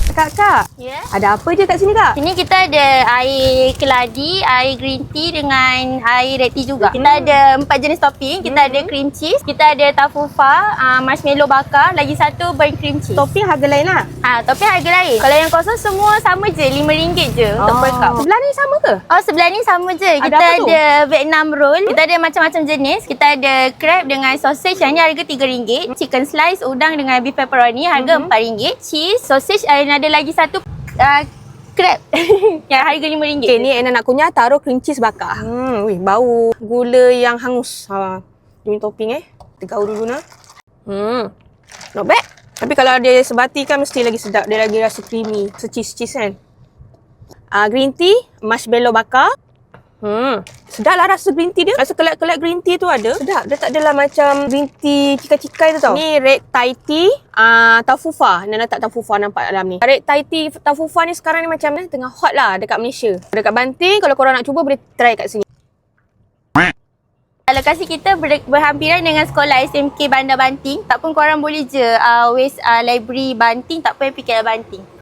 Kak, Ya. ada apa je kat sini kak? Sini kita ada air keladi, air green tea dengan air red tea juga. Kita ada 4 jenis topping. Kita ada cream cheese, kita ada tafufa, marshmallow bakar, lagi satu burnt cream cheese. Topping harga lain lah. Topping harga lain. Kalau yang kosong semua sama je, RM5 je untuk per cup. Sebelah ni sama ke? Oh, sebelah ni sama je. Ada Kita apa tu? ada Vietnam roll. Kita ada macam-macam jenis. Kita ada crab dengan sausage. Yang ni harga RM3. Chicken slice, udang dengan beef pepperoni harga RM4. Cheese, sausage, dan ada lagi satu crab yang harga RM5. Okay, ni Anna nak kunyah taruh cream cheese bakar. Wih, bau gula yang hangus. Ini topping Kita gaul dulu nak. Not bad. Tapi kalau dia sebati kan mesti lagi sedap. Dia lagi rasa creamy. Rasa cheese kan. Green tea, marshmallow bakar. Sedap lah rasa green tea dia. Rasa kelak-kelak green tea tu ada. Sedap. Dia tak adalah macam green tea cikai-cikai tu tau. Ni red Thai tea, tafufa. Nana tak tafufa nampak dalam ni. Red Thai tea tafufa ni sekarang ni macam tengah hot lah dekat Malaysia. Dekat Banting, kalau korang nak cuba boleh try kat sini. Lokasi kita berhampiran dengan sekolah SMK Bandar Banting. Tak pun korang boleh je library Banting, tak payah fikir Banting.